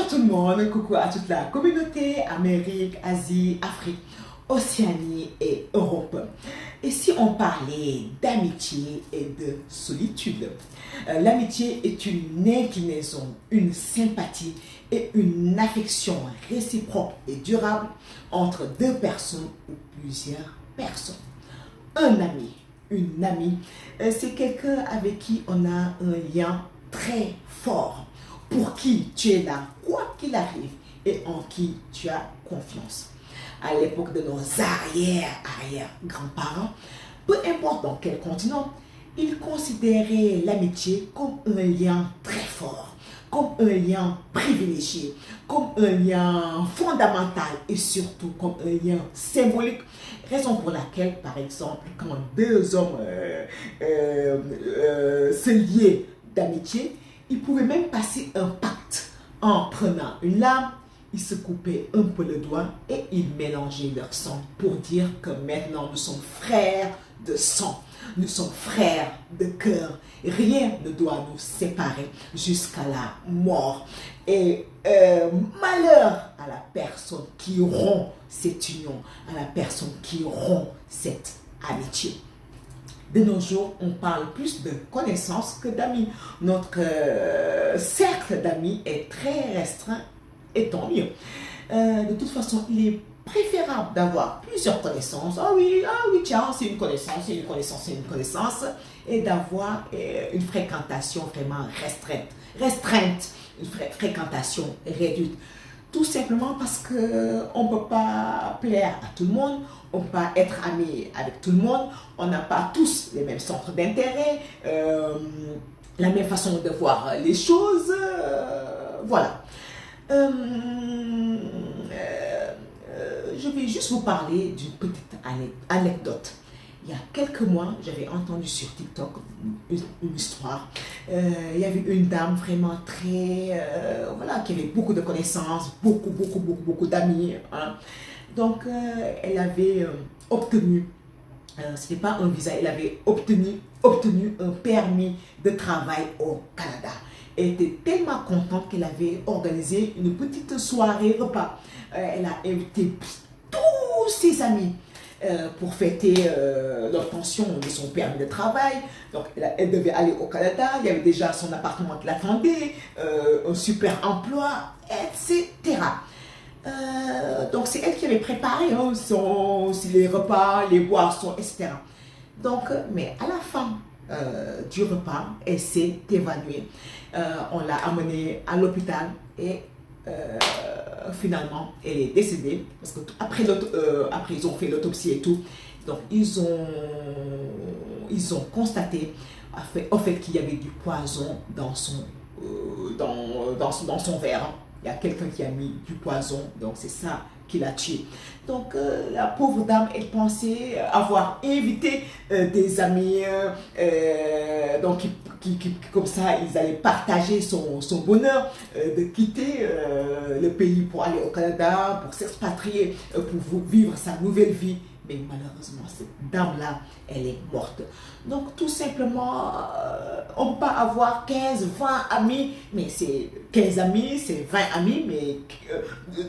tout le monde, coucou à toute la communauté Amérique, Asie, Afrique, Océanie et Europe. Et si on parlait d'amitié et de solitude? L'amitié est une inclinaison, une sympathie et une affection réciproque et durable entre deux personnes ou plusieurs personnes. Un ami, une amie, c'est quelqu'un avec qui on a un lien très fort, pour qui tu es là, quoi qu'il arrive, et en qui tu as confiance. À l'époque de nos arrière-grands-parents, peu importe dans quel continent, ils considéraient l'amitié comme un lien très fort, comme un lien privilégié, comme un lien fondamental et surtout comme un lien symbolique. Raison pour laquelle, par exemple, quand deux hommes se liaient d'amitié, ils pouvaient même passer un pacte en prenant une lame. Ils se coupaient un peu le doigt et ils mélangeaient leur sang pour dire que maintenant nous sommes frères de sang, nous sommes frères de cœur. Rien ne doit nous séparer jusqu'à la mort. Et malheur à la personne qui rompt cette union, à la personne qui rompt cette amitié. De nos jours, on parle plus de connaissances que d'amis. Notre cercle d'amis est très restreint. Et tant mieux. De toute façon, il est préférable d'avoir plusieurs connaissances. Ah oui, tiens, c'est une connaissance, c'est une connaissance, c'est une connaissance. Et d'avoir une fréquentation vraiment restreinte, une fréquentation réduite. Tout simplement parce qu'on ne peut pas plaire à tout le monde, on ne peut pas être ami avec tout le monde, on n'a pas tous les mêmes centres d'intérêt, la même façon de voir les choses, voilà. Je vais juste vous parler d'une petite anecdote. Il y a quelques mois, j'avais entendu sur TikTok une histoire. Il y avait une dame vraiment très... voilà, qui avait beaucoup de connaissances, beaucoup d'amis. Hein. Donc, elle avait obtenu... ce n'est pas un visa, elle avait obtenu un permis de travail au Canada. Elle était tellement contente qu'elle avait organisé une petite soirée repas. Elle a invité tous ses amis pour fêter l'obtention de son permis de travail. Donc elle devait aller au Canada, il y avait déjà son appartement qui l'attendait, un super emploi, etc. Donc c'est elle qui avait préparé hein, les repas, les boissons, etc. Donc, mais à la fin du repas, elle s'est évanouie. On l'a amenée à l'hôpital et finalement, elle est décédée. Parce que après ils ont fait l'autopsie et tout. Donc, ils ont constaté au fait qu'il y avait du poison dans son verre. Il y a quelqu'un qui a mis du poison, donc c'est ça qui l'a tué. Donc la pauvre dame, elle pensait avoir invité des amis, donc comme ça, ils allaient partager son bonheur de quitter le pays pour aller au Canada, pour s'expatrier, pour vivre sa nouvelle vie. Mais malheureusement, cette dame-là, elle est morte. Donc, tout simplement, on ne peut pas avoir 15, 20 amis, mais c'est 15 amis, c'est 20 amis, mais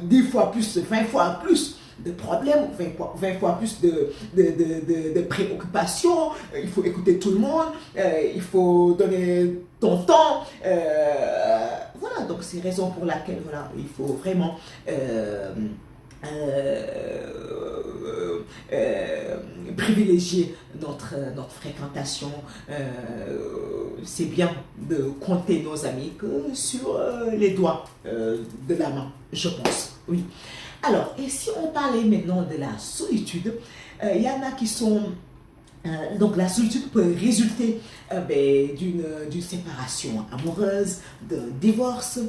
10 fois plus, 20 fois plus de problèmes, 20 fois plus de préoccupations. Il faut écouter tout le monde, il faut donner ton temps. Voilà, donc c'est raison pour laquelle voilà, il faut vraiment... privilégier notre fréquentation. C'est bien de compter nos amis que sur les doigts de la main, je pense. Oui. Alors, et si on parlait maintenant de la solitude, il y en a qui sont... donc la solitude peut résulter d'une séparation amoureuse, d'un divorce,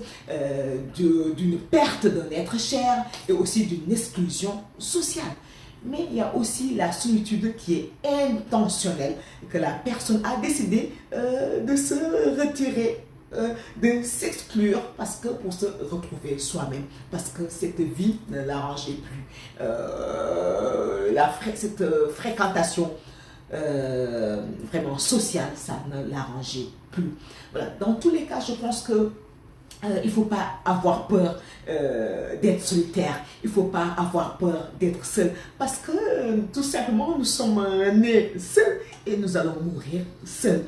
d'une perte d'un être cher et aussi d'une exclusion sociale. Mais il y a aussi la solitude qui est intentionnelle, que la personne a décidé de se retirer, de s'exclure parce que pour se retrouver soi-même, parce que cette vie ne l'arrangeait plus. Cette fréquentation vraiment sociale, ça ne l'arrangeait plus. Voilà. Dans tous les cas, je pense que il ne faut pas avoir peur d'être solitaire, il ne faut pas avoir peur d'être seul, parce que tout simplement nous sommes nés seuls et nous allons mourir seuls.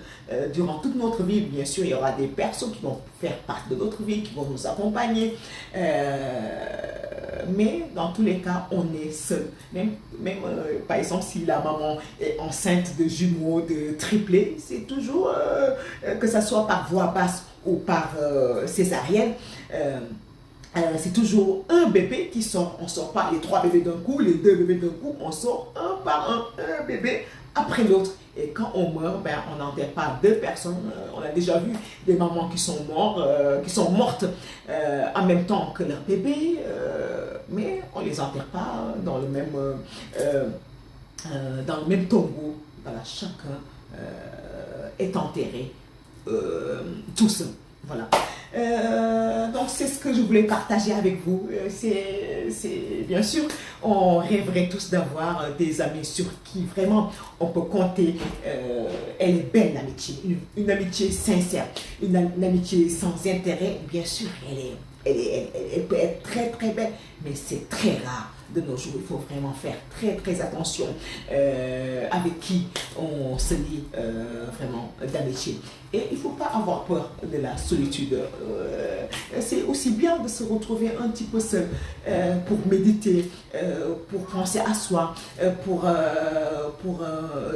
Durant toute notre vie, bien sûr, il y aura des personnes qui vont faire partie de notre vie, qui vont nous accompagner, mais dans tous les cas, on est seul. Même par exemple, si la maman est enceinte de jumeaux, de triplés, c'est toujours, que ça soit par voie basse ou par césarienne, c'est toujours un bébé qui sort. On ne sort pas les 3 bébés d'un coup, les 2 bébés d'un coup, on sort un par un bébé après l'autre. Et quand on meurt, ben, on n'enterre pas 2 personnes. On a déjà vu des mamans qui sont mortes en même temps que leur bébé, mais on ne les enterre pas dans le même tombeau. Voilà, chacun est enterré tout seul. Voilà. Donc c'est ce que je voulais partager avec vous. C'est bien sûr, on rêverait tous d'avoir des amis sur qui vraiment on peut compter. Elle est belle, l'amitié, une amitié sincère, une amitié sans intérêt. Bien sûr, elle peut être très très belle, mais c'est très rare de nos jours. Il faut vraiment faire très très attention avec qui on se lie vraiment d'amitié. Et il ne faut pas avoir peur de la solitude. C'est aussi bien de se retrouver un petit peu seul pour méditer, pour penser à soi, pour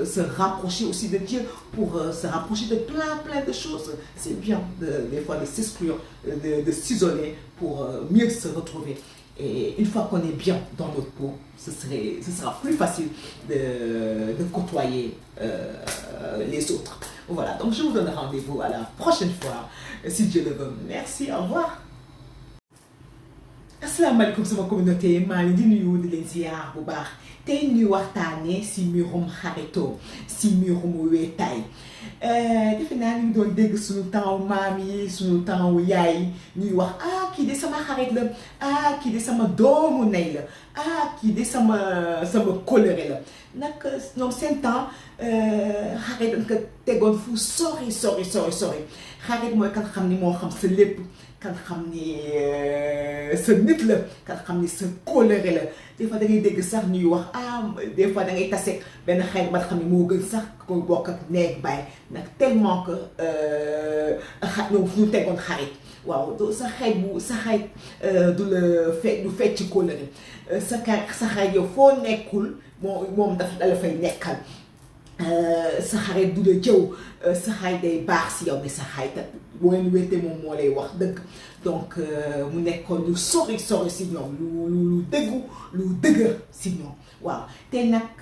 se rapprocher aussi de Dieu, pour se rapprocher de plein de choses. C'est bien des fois de s'exclure, de s'isoler pour mieux se retrouver. Et une fois qu'on est bien dans notre peau, ce sera plus facile de côtoyer les autres. Voilà, donc je vous donne rendez-vous à la prochaine fois, si Dieu le veut. Merci, au revoir. Asalaamaaleykum sama communauté, maa ngi di nuyu di leen ziar bu baax tey ñuy waxtaanee si mbirum xaritoo si mbirum wéetaay. Defe naa ñu doon dégg suñu temps maam yi suñu temps yaay ñuy wax kii de sama xarit la kii de sama doomu ndey la kii de sama kóllëre la nag ñoom seen temps xarit dañ ko tegoon fu sori xarit mooy kan xam ni moo xam sa lépp, kan xam ni sa nit la, kan xam ni sa kóllëre la. Des fois da ngay dégg sax ñuy wax des fois da ngay tase benn xarit ba xam ni moo gën sax ko bokk ak neeg baay nag tellement que ñoom fu ñu tegoon xarit. Waaw sa xarit du fecc kóllëre sa xarit yow foo nekkul moom dafa dala fay nekkal. Sa xarit du la jëw, sa xarit day baax si yow, mais sa xarit boo leen wéete moom moo lay wax dëgg. Donc mu nekkoon lu sori si ñoom lu dëggu lu dëgër si ñoom. Waaw te nag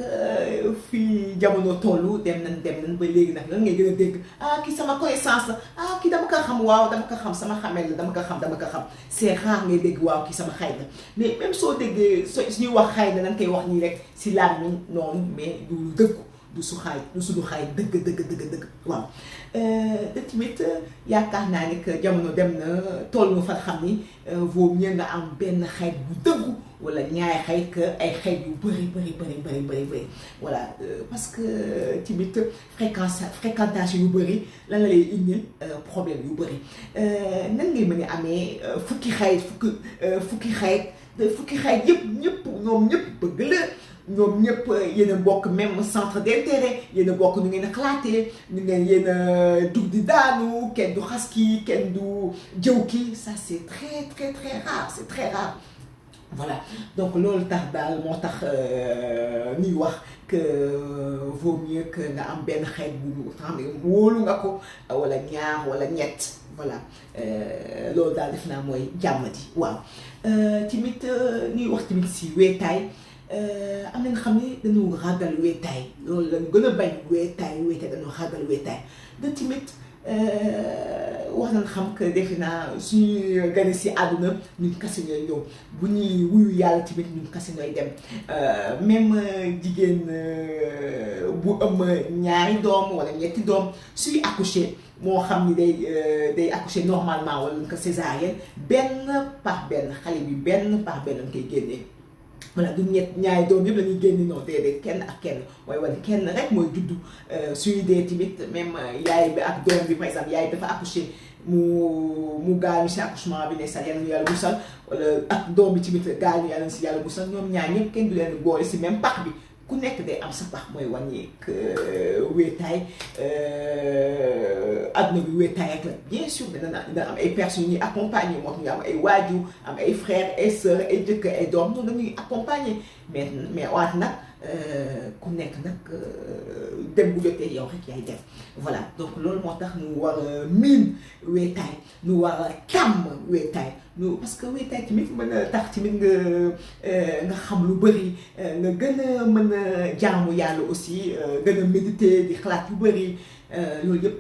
fii jamono tollu dem nañ ba léegi nag lan ngay gën a dégg kii sama connaissance la kii dama ko xam, waaw dama ko xam, sama xamel la dama ko xam. C'est rare ngay dégg waaw kii sama xarit la, mais même soo déggee suñuy wax xarit la nañ koy wax nii rek si làmmiñ noonu, mais du dëggu. du suñu xarit dëgg waaw. te tamit yaakaar naa ne que jamono dem na toll na fa xam ni vaut mieux nga am benn xarit bu dëggu wala ñaari xarit que ay xarit yu bëri. Voilà parce que tamit fréquentation yu bëri lan la lay indil problème yu bëri. Nan ngay mën a amee fukki xarit yëpp ñoom ñëpp bëgg la. ñoom ñëpp yéen a bokk même centre d'intérêt, yéen a bokk nu ngeen a xalaatee, yéen a dugg di daanu, kenn du xas kii, kenn du jëw kii. Ça c'est très rare, c'est très rare. Voilà, donc loolu tax daal moo tax ñuy wax que vaut mieux que nga am benn xeet bu xam ne wóolu nga ko wala ñaar wala ñett. Voilà, loolu daal def naa mooy jàmm ji. Waaw tamit ñuy wax tamit si wéetaay. Am na nga xam ne dañu ragal wéetaay, loolu lañu gën a bañ wéetaay dañu ragal wéetaay. Da tamit wax nañ xam que defe naa suñuy gane si àdduna ñun kese ñooy ñëw, bu ñuy wuyu yàlla tamit ñun kese ñooy dem. Même jigéen bu ëmb ñaari doom wala ñetti doom suy accoucher moo xam ni day accoucher normalement wala ñu ko césarienne benn par benn xale bi benn par benn lañ koy génnee. Voilà, du ñaari doom yëpp la ñuy génne noonu déedéet kenn ak kenn waaye wala kenn rek mooy juddu suy dee tamit même yaay bi ak doom bi par exemple yaay bi dafa accoucher mu gaañu si accouchement bi ne sax yàlla nu yàlla musal wala ak doom bi tamit gaañu yàlla si yàlla musal ñoom ñaar ñëpp kenn du leen boole si même pax bi ku nekk day am sa pax mooy wàññeek wéetaay adduna bi wéetaay ak la bien sûr dina am ay personnes ñuy accompagner moo tax ñu am ay waajur am ay frères et sœurs ay jëkkër ay doom noonu dañuy accompagner mais waat nag ku nekk nag dem bu jotee yow rek yaay dem voilà donc loolu moo tax nu war a miin wéetaay nu war a tàmm wéetaay nu parce que wéetaay tamit mën a tax tamit nga xam lu bëri nga gën a mën a jaamu yàlla aussi gën a méditer di xalaat yu bëri loolu yëpp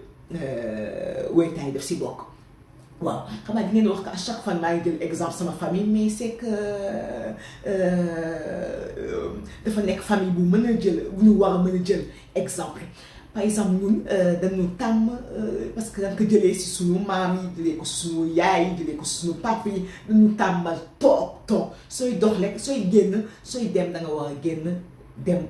wéetaay daf si bokk. waaw xam naa di ngeen wax que à chaque fois maa ngi jël exemple sama famille mais c'est que dafa nekk famille bu mën a jël bu ñu war a mën a jël exemple par exemple ñun dañu tàmm parce que dañ ko jëlee si sunu maam yi jëlee ko si sunu yaay yi jëlee ko si sunu papa yi dañu tàmmal toog sooy dox rek sooy génn sooy dem da nga war a génn dem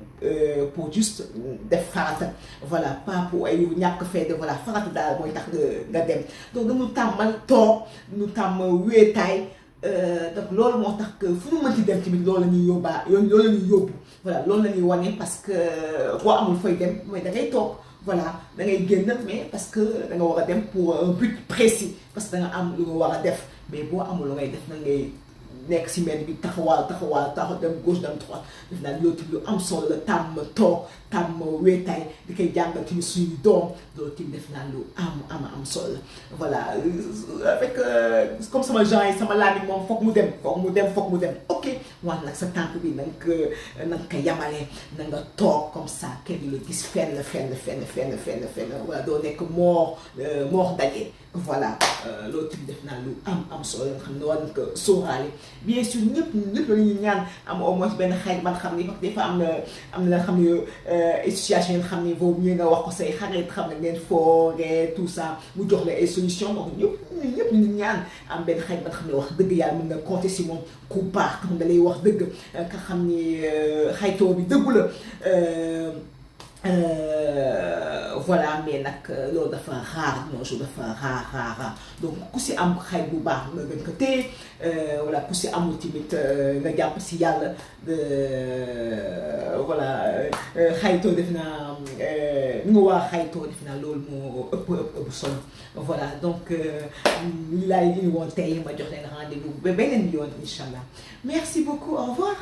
pour juste def farata voilà pas pour ay ñàkk fee de voilà farata daal mooy tax nga dem donc dañu tàmmal toog dañu tàmm wéetaay donc loolu moo tax que fu ñu mënti dem tamit loolu la ñuy loolu la ñuy yóbbu voilà loolu la ñuy wane parce que boo amul fooy dem mooy da ngay toog voilà da ngay génn mais parce que da nga war a dem pour un but précis parce que da nga am lu nga war a def mais boo amul lu ngay def na ngay nekk si mbedd bi taxawaal dem gauche dem droite def naa loolu tamit lu am solo la tàmm toog tàmm wéetaay di koy jàngal tamit suñu doom loolu tamit def naa lu am solo la voilà avec comme sama genre yi sama laami moom foog mu dem ok wante nag sa tànk bi na nga ko yamalee na nga toog comme ça kenn du la gis fenn voilà doo nekk moor daje voilà loolu tamit def naa lu am solo nga xam ne war nañ ko sóoraale bien sûr ñëpp la ñuy ñaan am au moins benn xarit man xam ni parce que des fois am na la xam ne situation yi nga xam ne vaut mieux nga wax ko say xarit xam ne ngeen fooree tout ça mu jox la ay solution donc ñëpp ñu ñaan am benn xarit man xam ne wax dëgg yàlla mën nga compter si moom ku baax xam nga lay wax dëgg nga xam ni xaytoo bi dëggu la voilà mais nag loolu dafa raar moosu dafa raar donc ku si am xay bu baax nga gën ko téye voilà ku si amul tamit nga jàpp si yàlla voilà xaytoo def naa nga waa xaytoo def naa loolu moo ëpp solo voilà donc li laay li ñu woon tey ma jox leen rendez-vous ba beneen yoon incha allah merci beaucoup au revoir.